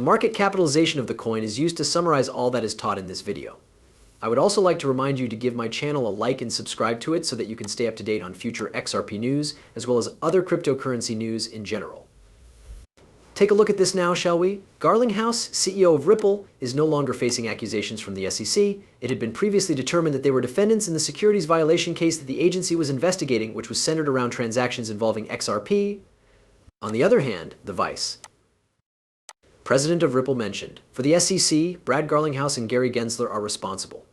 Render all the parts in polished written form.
The market capitalization of the coin is used to summarize all that is taught in this video. I would also like to remind you to give my channel a like and subscribe to it so that you can stay up to date on future XRP news, as well as other cryptocurrency news in general. Take a look at this now, shall we? Garlinghouse, CEO of Ripple, is no longer facing accusations from the SEC. It had been previously determined that they were defendants in the securities violation case that the agency was investigating, which was centered around transactions involving XRP. On the other hand, the Vice President of Ripple mentioned, for the SEC, Brad Garlinghouse and Gary Gensler are responsible.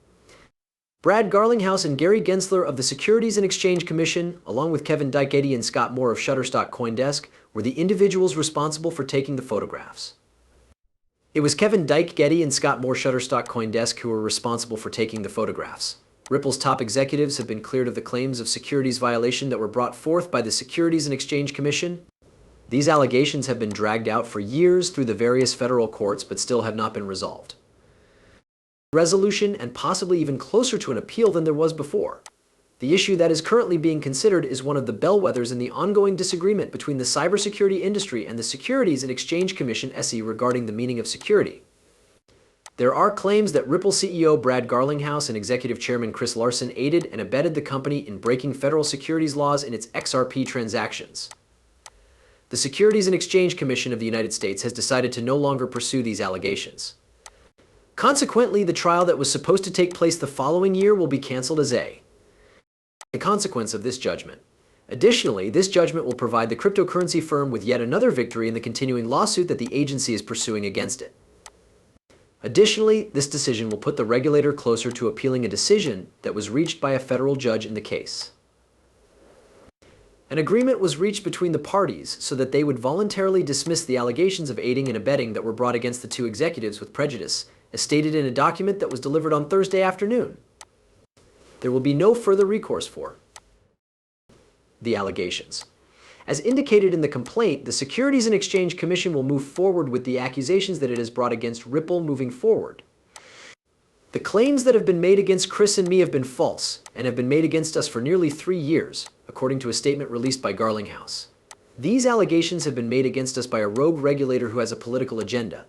Brad Garlinghouse and Gary Gensler of the Securities and Exchange Commission, along with Kevin Dyke-Eddy and Scott Moore of Shutterstock CoinDesk, were the individuals responsible for taking the photographs. It was Kevin Dyke-Eddy and Scott Moore Shutterstock CoinDesk who were responsible for taking the photographs. Ripple's top executives have been cleared of the claims of securities violation that were brought forth by the Securities and Exchange Commission. These allegations have been dragged out for years through the various federal courts but still have not been resolved. Resolution and possibly even closer to an appeal than there was before. The issue that is currently being considered is one of the bellwethers in the ongoing disagreement between the cybersecurity industry and the Securities and Exchange Commission (SE) regarding the meaning of security. There are claims that Ripple CEO Brad Garlinghouse and Executive Chairman Chris Larsen aided and abetted the company in breaking federal securities laws in its XRP transactions. The Securities and Exchange Commission of the United States has decided to no longer pursue these allegations. Consequently, the trial that was supposed to take place the following year will be canceled as a consequence of this judgment. Additionally, this judgment will provide the cryptocurrency firm with yet another victory in the continuing lawsuit that the agency is pursuing against it. Additionally, this decision will put the regulator closer to appealing a decision that was reached by a federal judge in the case. An agreement was reached between the parties so that they would voluntarily dismiss the allegations of aiding and abetting that were brought against the two executives with prejudice, as stated in a document that was delivered on Thursday afternoon. There will be no further recourse for the allegations. As indicated in the complaint, the Securities and Exchange Commission will move forward with the accusations that it has brought against Ripple moving forward. The claims that have been made against Chris and me have been false and have been made against us for nearly 3 years, according to a statement released by Garlinghouse. These allegations have been made against us by a rogue regulator who has a political agenda.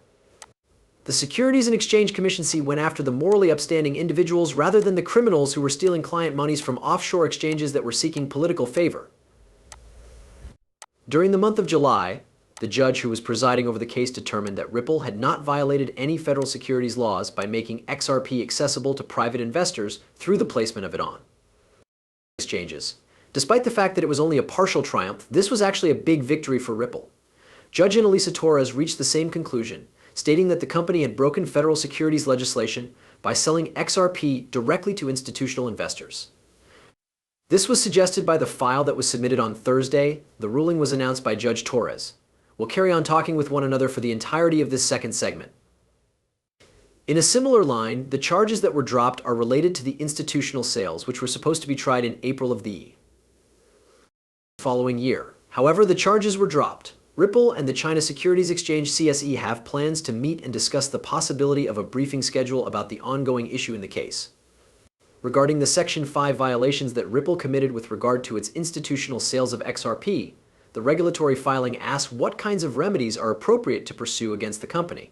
The Securities and Exchange Commission went after the morally upstanding individuals rather than the criminals who were stealing client monies from offshore exchanges that were seeking political favor. During the month of July, the judge who was presiding over the case determined that Ripple had not violated any federal securities laws by making XRP accessible to private investors through the placement of it on exchanges. Despite the fact that it was only a partial triumph, this was actually a big victory for Ripple. Judge Annalisa Torres reached the same conclusion, stating that the company had broken federal securities legislation by selling XRP directly to institutional investors. This was suggested by the file that was submitted on Thursday. The ruling was announced by Judge Torres. We'll carry on talking with one another for the entirety of this second segment. In a similar line, the charges that were dropped are related to the institutional sales, which were supposed to be tried in April of the following year. However, the charges were dropped. Ripple and the China Securities Exchange (CSE) have plans to meet and discuss the possibility of a briefing schedule about the ongoing issue in the case. Regarding the Section 5 violations that Ripple committed with regard to its institutional sales of XRP, the regulatory filing asks what kinds of remedies are appropriate to pursue against the company.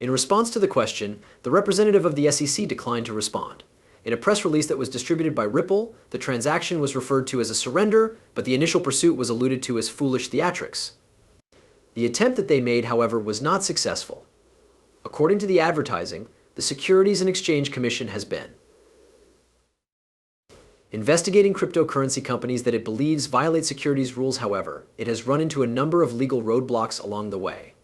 In response to the question, the representative of the SEC declined to respond. In a press release that was distributed by Ripple, the transaction was referred to as a surrender, but the initial pursuit was alluded to as foolish theatrics. The attempt that they made, however, was not successful. According to the advertising, the Securities and Exchange Commission has been investigating cryptocurrency companies that it believes violate securities rules. However, it has run into a number of legal roadblocks along the way.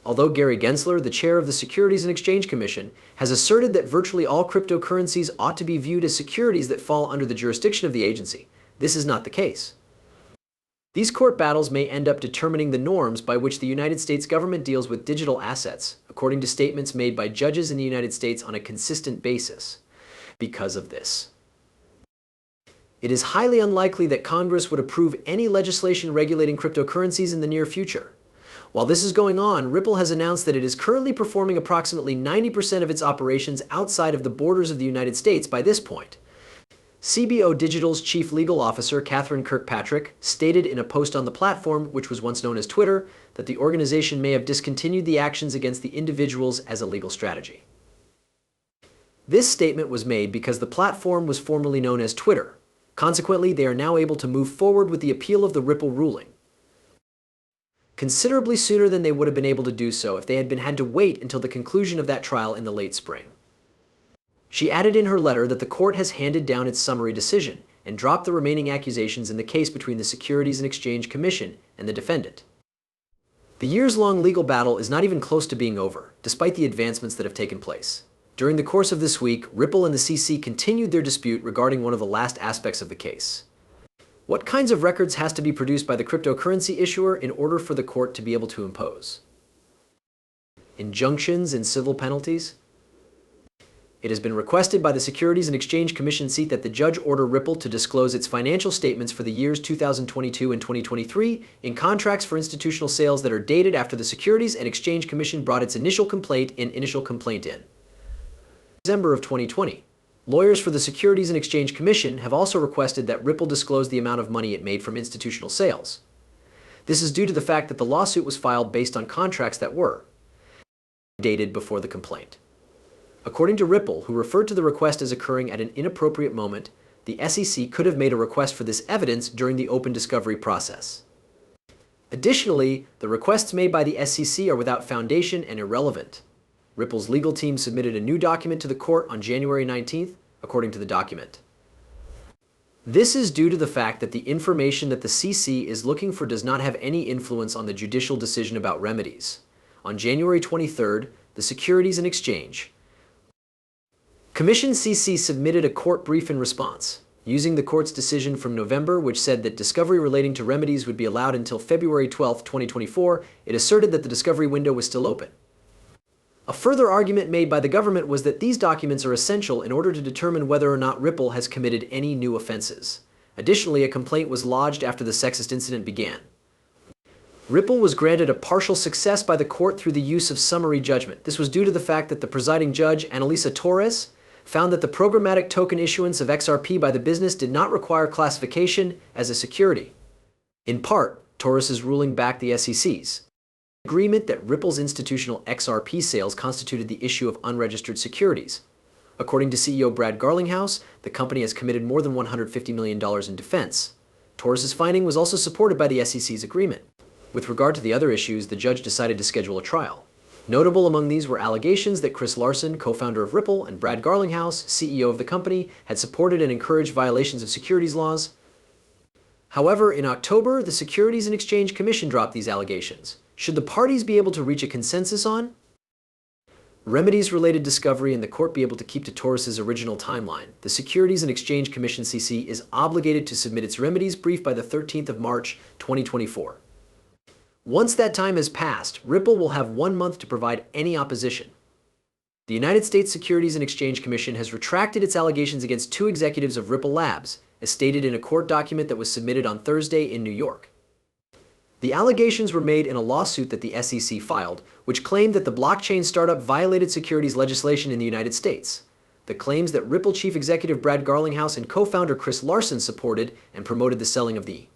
Although Gary Gensler, the chair of the Securities and Exchange Commission, has asserted that virtually all cryptocurrencies ought to be viewed as securities that fall under the jurisdiction of the agency, this is not the case. These court battles may end up determining the norms by which the United States government deals with digital assets, according to statements made by judges in the United States on a consistent basis. Because of this, it is highly unlikely that Congress would approve any legislation regulating cryptocurrencies in the near future. While this is going on, Ripple has announced that it is currently performing approximately 90% of its operations outside of the borders of the United States by this point. CBO Digital's chief legal officer, Catherine Kirkpatrick, stated in a post on the platform, which was once known as Twitter, that the organization may have discontinued the actions against the individuals as a legal strategy. This statement was made because the platform was formerly known as Twitter. Consequently, they are now able to move forward with the appeal of the Ripple ruling, considerably sooner than they would have been able to do so if they had had to wait until the conclusion of that trial in the late spring. She added in her letter that the court has handed down its summary decision and dropped the remaining accusations in the case between the Securities and Exchange Commission and the defendant. The years-long legal battle is not even close to being over, despite the advancements that have taken place. During the course of this week, Ripple and the CC continued their dispute regarding one of the last aspects of the case. What kinds of records has to be produced by the cryptocurrency issuer in order for the court to be able to impose injunctions and civil penalties? It has been requested by the Securities and Exchange Commission seat that the judge order Ripple to disclose its financial statements for the years 2022 and 2023 in contracts for institutional sales that are dated after the Securities and Exchange Commission brought its initial complaint in December of 2020. Lawyers for the Securities and Exchange Commission have also requested that Ripple disclose the amount of money it made from institutional sales. This is due to the fact that the lawsuit was filed based on contracts that were dated before the complaint. According to Ripple, who referred to the request as occurring at an inappropriate moment, the SEC could have made a request for this evidence during the open discovery process. Additionally, the requests made by the SEC are without foundation and irrelevant. Ripple's legal team submitted a new document to the court on January 19th, according to the document. This is due to the fact that the information that the CC is looking for does not have any influence on the judicial decision about remedies. On January 23rd, the Securities and Exchange Commission CC submitted a court brief in response, using the court's decision from November, which said that discovery relating to remedies would be allowed until February 12, 2024. It asserted that the discovery window was still open. A further argument made by the government was that these documents are essential in order to determine whether or not Ripple has committed any new offenses. Additionally, a complaint was lodged after the sexist incident began. Ripple was granted a partial success by the court through the use of summary judgment. This was due to the fact that the presiding judge, Annalisa Torres, found that the programmatic token issuance of XRP by the business did not require classification as a security. In part, Torres's ruling backed the SEC's agreement that Ripple's institutional XRP sales constituted the issue of unregistered securities. According to CEO Brad Garlinghouse, the company has committed more than $150 million in defense. Torres's finding was also supported by the SEC's agreement. With regard to the other issues, the judge decided to schedule a trial. Notable among these were allegations that Chris Larsen, co-founder of Ripple, and Brad Garlinghouse, CEO of the company, had supported and encouraged violations of securities laws. However, in October, the Securities and Exchange Commission dropped these allegations. Should the parties be able to reach a consensus on remedies-related discovery and the court be able to keep to Torres's original timeline, the Securities and Exchange Commission CC is obligated to submit its remedies brief by the 13th of March, 2024. Once that time has passed, Ripple will have 1 month to provide any opposition. The United States Securities and Exchange Commission has retracted its allegations against 2 executives of Ripple Labs, as stated in a court document that was submitted on Thursday in New York. The allegations were made in a lawsuit that the SEC filed, which claimed that the blockchain startup violated securities legislation in the United States. The claims that Ripple chief executive Brad Garlinghouse and co-founder Chris Larsen supported and promoted the selling of the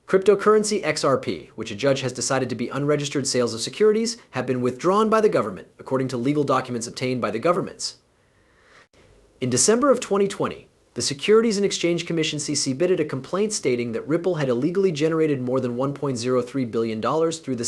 cryptocurrency XRP, which a judge has decided to be unregistered sales of securities, have been withdrawn by the government, according to legal documents obtained by the governments. In December of 2020, the Securities and Exchange Commission CC submitted a complaint stating that Ripple had illegally generated more than $1.03 billion through the